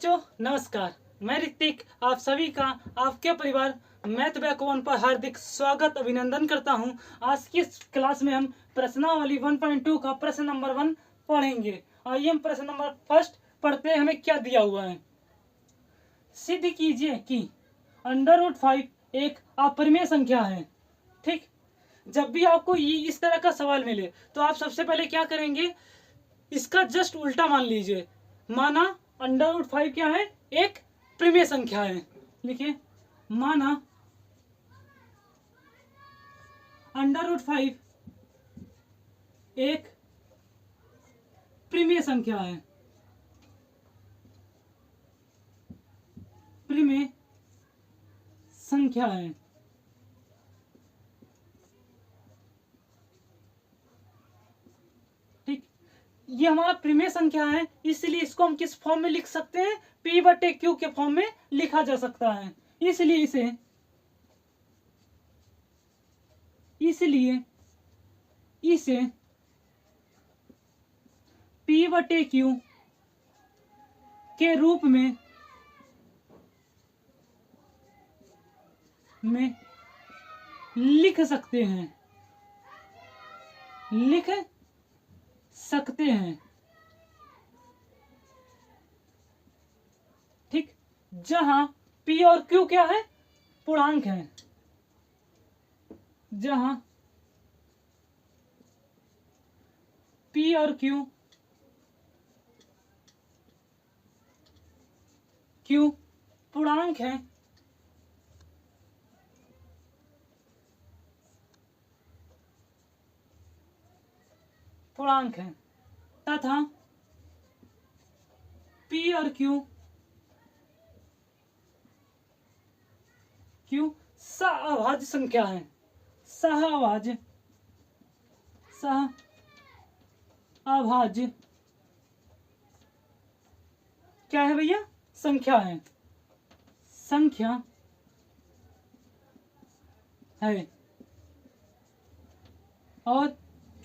बच्चों नमस्कार। मैं ऋतिक आप सभी का आपके परिवार मैथ व्याकरण पर हार्दिक स्वागत अभिनंदन करता हूं। आज की इस क्लास में हम प्रश्नावली 1.2 का प्रश्न नंबर 1 पढ़ेंगे। आइए हम प्रश्न नंबर फर्स्ट पढ़ते हैं। हमें क्या दिया हुआ है। सिद्ध कीजिए कि √5 एक अपरिमेय संख्या है। ठीक, जब भी आपको ये इस तरह का सवाल मिले तो आप सबसे पहले क्या करेंगे, इसका जस्ट उल्टा मान लीजिए। माना √5 क्या है, एक परिमेय संख्या है। लिखिए, माना √5 एक परिमेय संख्या है। परिमेय संख्या है। ठीक, ये हमारा परिमेय संख्या है, इसलिए इसको हम किस फॉर्म में लिख सकते हैं, P/Q के फॉर्म में लिखा जा सकता है। इसलिए इसे P/Q के रूप में लिख सकते हैं। ठीक, जहां P और Q क्या है, पूर्णांक है। जहां P और Q पूर्णांक है, तथा P और Q सहअभाज्य संख्या है। सहअभाज्य क्या है भैया, संख्या है। और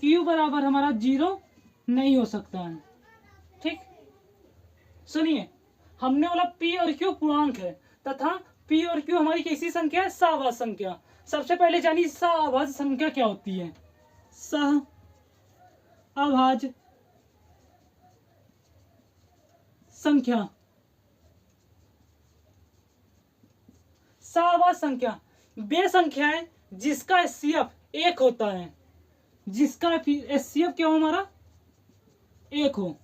Q बराबर हमारा 0 नहीं हो सकता है। ठीक, सुनिए, हमने बोला P और Q पूर्णांक है तथा P और Q हमारी कैसी संख्या है, सहअभाज्य संख्या। सबसे पहले जानिए सहअभाज्य संख्या क्या होती है। सहअभाज्य संख्या, सहअभाज्य संख्या वे संख्या है जिसका HCF 1 होता है। जिसका HCF क्या हो, हमारा 1 हो,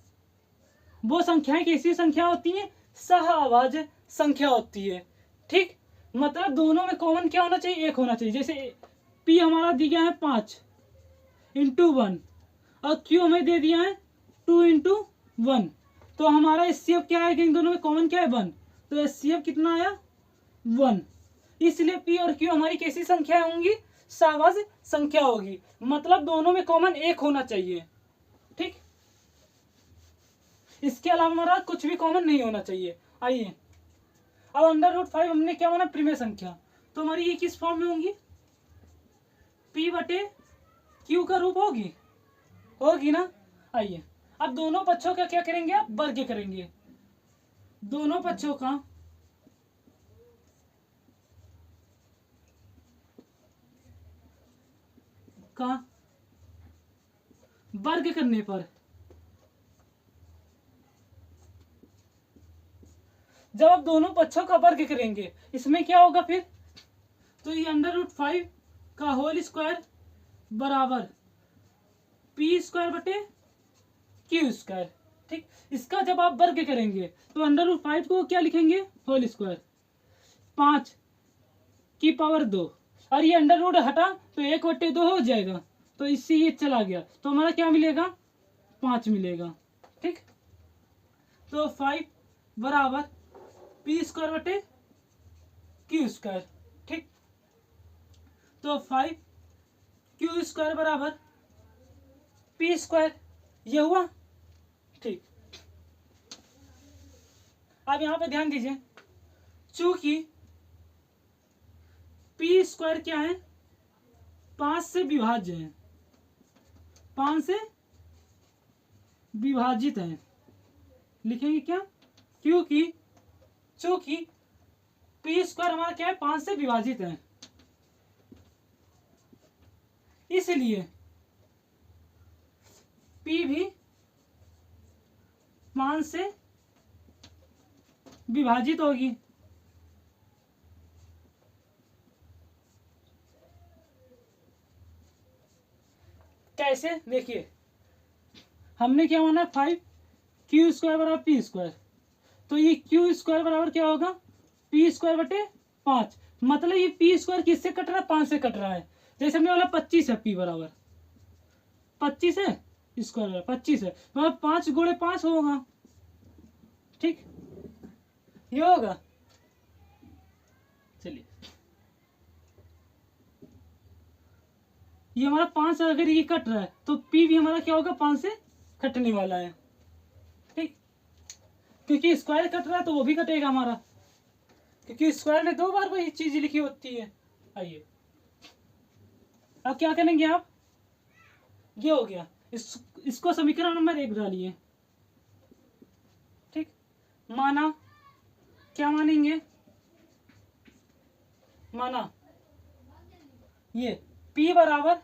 वो संख्याएं कैसी संख्या होती है, सहअभाज्य संख्या होती है। ठीक, मतलब दोनों में कॉमन क्या होना चाहिए, 1 होना चाहिए। जैसे P हमारा दिया है 5 × 1 और Q हमें दे दिया है 2 × 1, तो हमारा HCF क्या है, इन दोनों में कॉमन क्या है, 1। तो HCF कितना आया, 1। इसलिए P और Q हमारी कैसी संख्या होंगी, सहअभाज्य संख्या होगी। मतलब दोनों में कॉमन 1 होना चाहिए। ठीक, इसके अलावा हमारा कुछ भी कॉमन नहीं होना चाहिए। आइए, अब √5 हमने क्या माना, परिमेय संख्या, तो हमारी ये किस फॉर्म में होंगी, P/Q का रूप होगी ना। आइए, अब दोनों पक्षों का क्या करेंगे, आप वर्ग करेंगे। दोनों पक्षों का वर्ग करने पर जब आप दोनों पक्षों का वर्ग करेंगे, इसमें क्या होगा फिर, तो ये √5 का होल स्क्वायर बराबर P²/Q²। ठीक, इसका जब आप वर्ग करेंगे तो √5 को क्या लिखेंगे, होल स्क्वायर 5⁴ और ये अंडर हटा तो 1/2 हो जाएगा, तो इससे ये चला गया, तो हमारा क्या मिलेगा, 5 मिलेगा। ठीक, तो 5 बराबर P²/Q²। ठीक, तो 5 Q² बराबर P², ये हुआ। ठीक, अब यहां पे ध्यान दीजिए, चूंकि P² क्या है, 5 से विभाज्य है, 5 से विभाजित है। लिखेंगे क्या, क्योंकि चूंकि पी स्क्वायर हमारा क्या है, 5 से विभाजित है, इसलिए पी भी 5 से विभाजित होगी। कैसे, देखिए हमने क्या माना, 5 क्यू स्क्वायर बराबर पी स्क्वायर, तो ये क्यू स्क्वायर बराबर क्या होगा, पी स्क्वायर बटे 5। मतलब ये पी स्क्वायर किससे कट रहा है, 5 से कट रहा है। जैसे हमने बोला 25 है, पी बराबर 25 है, स्क्वायर बराबर 25 है, मतलब 5 गुणे 5 होगा। ठीक, ये होगा। चलिए, ये हमारा 5 से अगर ये कट रहा है तो पी भी हमारा क्या होगा, 5 से कटने वाला है। ठीक, क्योंकि स्क्वायर कट रहा है तो वो भी कटेगा हमारा, क्योंकि स्क्वायर में 2 बार वही चीज लिखी होती है। आइए अब क्या करेंगे आप, ये हो गया, इसको समीकरण नंबर 1 डालिए। ठीक, माना, क्या मानेंगे, माना ये P बराबर,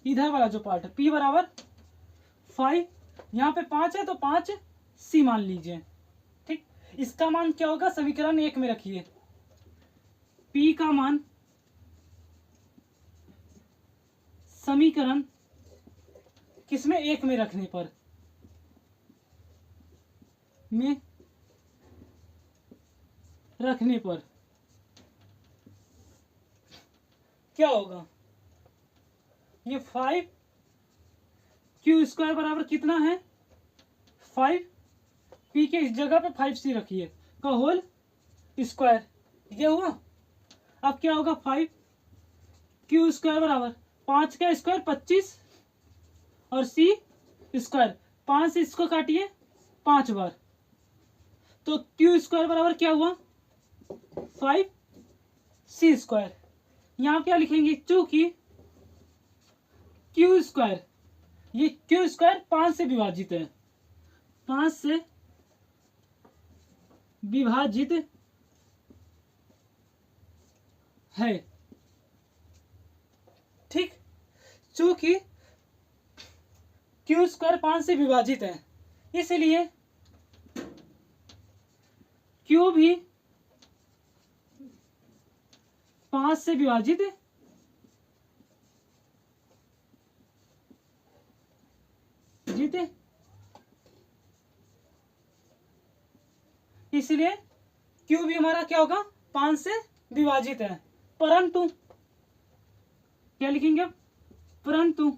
इधर वाला जो पार्ट है, P बराबर 5, यहाँ पे 5 है तो 5 C मान लीजिए। ठीक, इसका मान क्या होगा, समीकरण 1 में रखिए, P का मान समीकरण किसमें, 1 में रखने पर, में रखने पर क्या होगा, ये 5 क्यू स्क्वायर बराबर कितना है, 5, पी के इस जगह पे 5C रखिए का होल स्क्वायर, ये हुआ। अब क्या होगा, 5 क्यू स्क्वायर बराबर 5 का स्क्वायर 25 और C स्क्वायर, 5 से इसको काटिए 5 बार, तो क्यू स्क्वायर बराबर क्या हुआ, 5C स्क्वायर। यहाँ क्या लिखेंगे, चूंकि क्यू स्क्वायर, ये क्यू स्क्वायर 5 से विभाजित है, 5 से विभाजित है। ठीक, चूंकि क्यू स्क्वायर 5 से विभाजित है, इसलिए क्यू भी 5 से विभाजित है, जीते, इसलिए क्यू भी हमारा क्या होगा, 5 से विभाजित है। परंतु क्या लिखेंगे, परंतु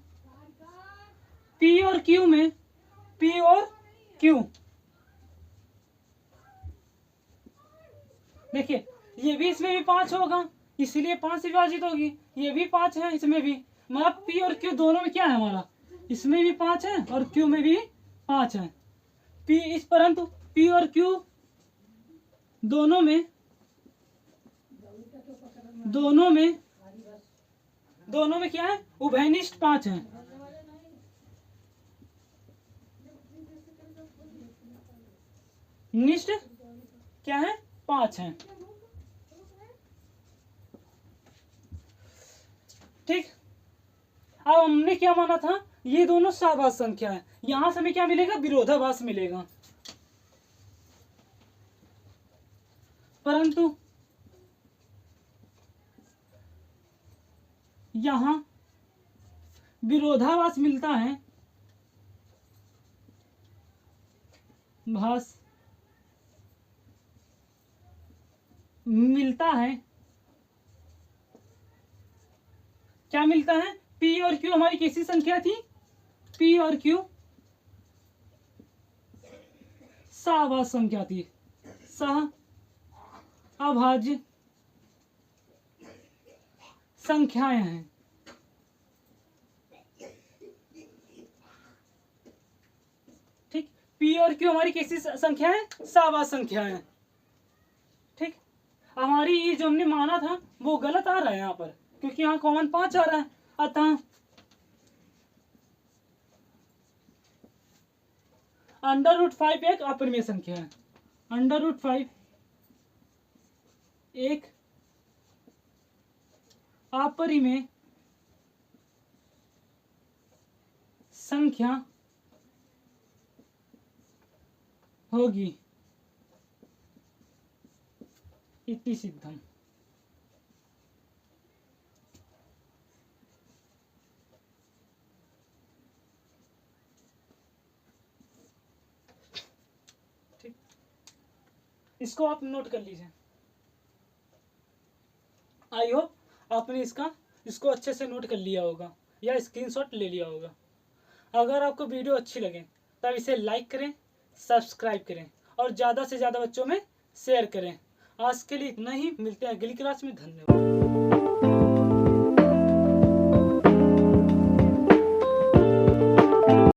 पी और क्यू में, पी और क्यू, देखिए ये भी इसमें भी 5 होगा, इसलिए 5 से विभाजित होगी, ये भी 5 है, इसमें भी, मतलब पी और क्यू दोनों में क्या है हमारा, इसमें भी 5 है और क्यू में भी 5 है। पी इस, परंतु पी और क्यू दोनों में, दोनों में क्या है, उभयनिष्ठ 5 है। निष्ठ क्या है, 5 है। ठीक, अब हमने क्या माना था, ये दोनों सहभाज्य संख्या है, यहां से हमें क्या मिलेगा, विरोधाभास मिलेगा। परंतु यहां विरोधाभास मिलता है, भास मिलता है, क्या मिलता है, P और Q हमारी कैसी संख्या थी, P और Q सहभाज्य संख्या थी, सह अभाज्य संख्याएं हैं। ठीक, P और Q हमारी कैसी संख्या है, सहभाज्य संख्या है। ठीक, हमारी ये जो हमने माना था वो गलत आ रहा है यहाँ पर, क्योंकि यहाँ कॉमन 5 आ रहा है, अतः √5 एक अपरिमेय संख्या है, √5 एक अपरिमेय संख्या होगी इति सिद्धम। ठीक, इसको आप नोट कर लीजिए। आई होप आपने इसको अच्छे से नोट कर लिया होगा या स्क्रीनशॉट ले लिया होगा। अगर आपको वीडियो अच्छी लगे तब इसे लाइक करें, सब्सक्राइब करें और ज़्यादा से ज़्यादा बच्चों में शेयर करें। आज के लिए इतना ही, मिलते हैं अगली क्लास में। धन्यवाद।